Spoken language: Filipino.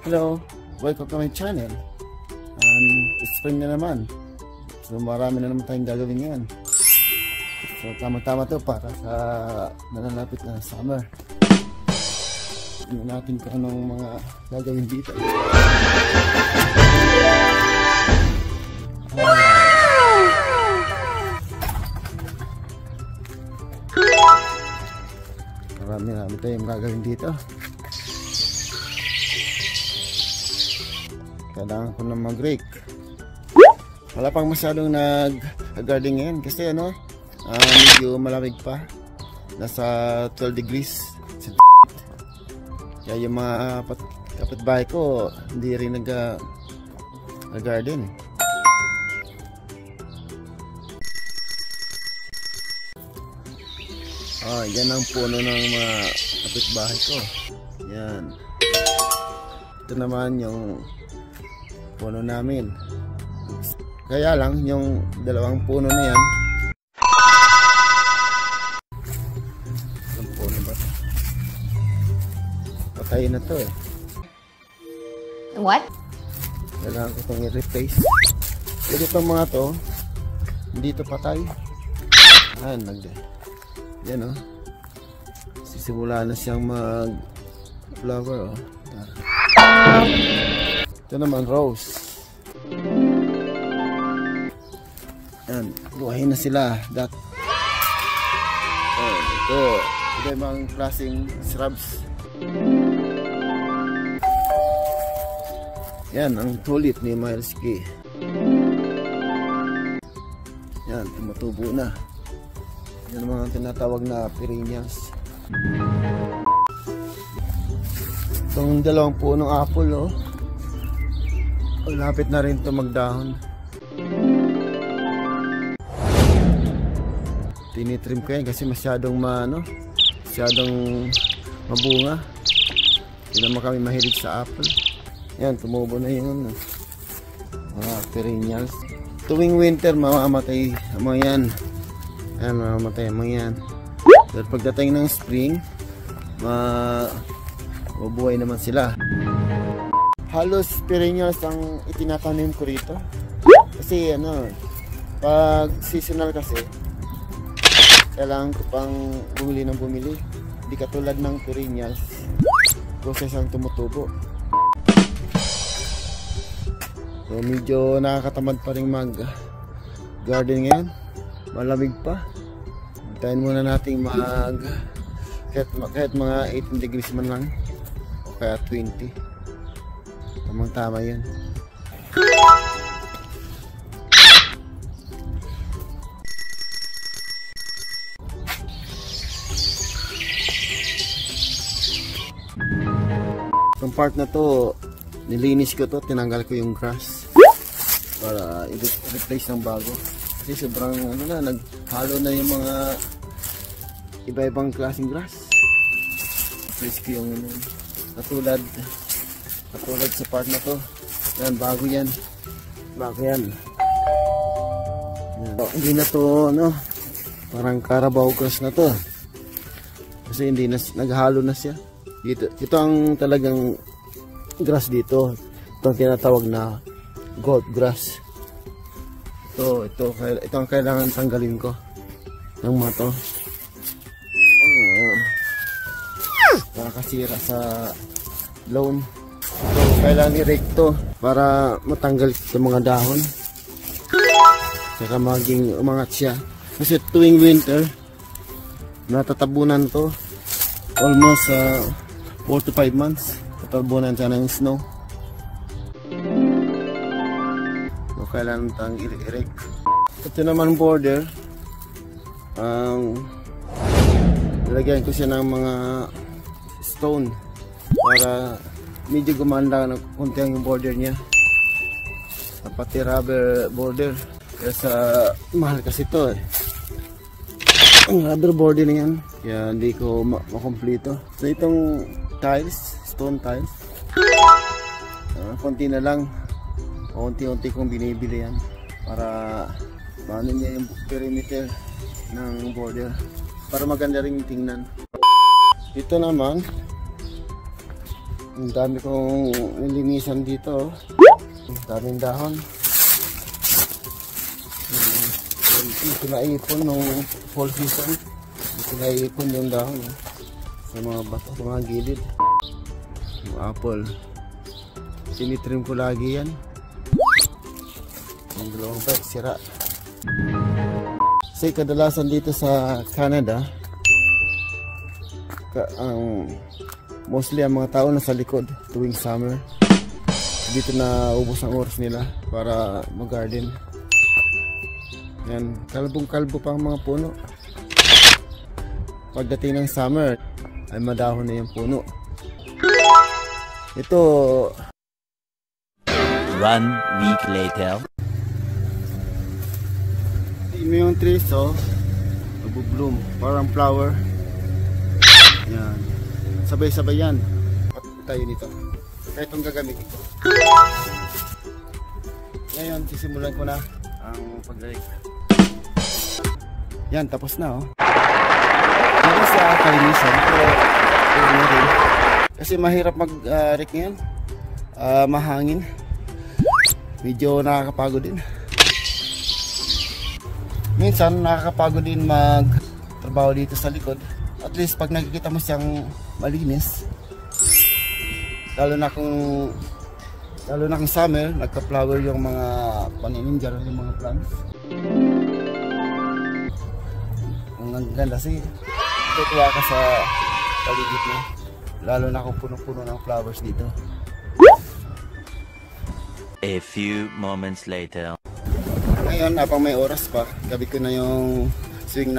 Hello, welcome to my channel. Spring na naman. So marami na naman tayong gagawin ngayon. So tama-tama to para sa nalalapit na summer. Tingnan natin kung anong mga gagawin dito. Marami tayong gagawin dito. Kailangan ko na mag-rake. Wala pang masyadong nag-garden ngayon kasi medyo malamig pa. Nasa 12 degrees. Kaya yung mga kapitbahay ko hindi rin nag-garden. Yan ang puno ng mga kapitbahay ko. Yan. Ito naman yung puno namin. Kaya lang yung dalawang puno na yan. Ang puno ba? Patay na to eh. What? Kailangan ko itong i-replace. Kasi itong mga to, hindi ito patay. Yan o. Sisimula na siyang mag-flower o. Ito naman rose. Yan, buhayin na sila. Ito yung mga klaseng shrubs. Yan, ang tulip ni Milesky. Yan, tumutubo na. Yan ang mga tinatawag na perennials. Itong dalawang punong apple lapit na rin ito magdahon. Tinitrim ko yan kasi masyadong mabunga. Hindi naman kami mahilig sa apple. Yan, tumubo na yun. Perennials. Tuwing winter mamamatay ang mga yan. Ayan, mamamatay ang mga yan. Pero pagdating ng spring, mabubuhay naman sila. Halos perennials ang itinatanim ko rito. Kasi pag seasonal kasi, kailangan ko pang bumili ng bumili. Hindi katulad ng perennials, process ang tumutubo. So medyo nakakatamad pa rin mag-garden ngayon. Malamig pa. Hintayin muna natin kahit mga 18 degrees man lang o kaya 20. Tamang tama yun. Itong part na to, nilinis ko to, tinanggal ko yung grass para i-replace ng bago. Kasi sobrang naghalo na yung mga iba-ibang klaseng grass. Replace ko yung katulad sa part na to. Yan, bago yan. Hindi na to parang Carabao grass na to. Kasi hindi na naghalo na siya. Ito ang talagang grass dito. Ito ang tinatawag na gold grass. Ito ang kailangan tanggalin ko ng mga to. Nakakasira sa lawn. Kailangan i-rake to para matanggal itong mga dahon. Saka maging umangat siya. Kasi tuwing winter, natatabunan to. Almost 4 to 5 months. Tatabunan siya ng snow. Kailangan tang i-rake. Ito naman border. Nilagyan ko siya ng mga stone para medyo gumanda ng konti ang border niya. Pati rubber border. Kasi mahal kasi ito ang rubber border na yan. Kaya hindi ko makompleto. So itong tiles, stone tiles, konti na lang. Unti-unti kong binibili yan para maano niya yung perimeter ng border para maganda rin tingnan. Ito naman Ang dami kong nilinisan dito. Ang daming dahon. Ito naipon nung fall season. Ito naipon yung dahon sa mga bato, sa mga gilid. Yung apple. Tinitrim ko lagi yan. Ang dalawang bike sira. Kasi kadalasan dito sa Canada, mostly ang mga tao nasa likod tuwing summer. Dito na ubos ang oras nila para mag-garden. Yan, kalbong-kalbo pa ang mga puno. Pagdating ng summer, ay madahon na yung puno. Ito, 1 week later. tingin mo yung trees, oh, nagbo-bloom, parang flower. Yan, sabay-sabay yan. Patuloy tayo nito. Kaya itong gagamitin ko. Ngayon, sisimulan ko na ang pag-rake. Yan, tapos na, oh. Hindi sa kalinisan, pero kasi mahirap mag-rake ngayon. Mahangin. Medyo nakakapagod din. Minsan nakakapagod din mag-trabaho dito sa likod. At least pag nakikita mo siyang malinis, lalo na kung summer, nagka-flower yung mga panininjar, yung mga plants. Ang ganda kasi tutuwa ka sa paligid mo, lalo na kung puno-puno ng flowers dito. A few moments later. Ngayon, habang may oras pa, gabi ko na yung swing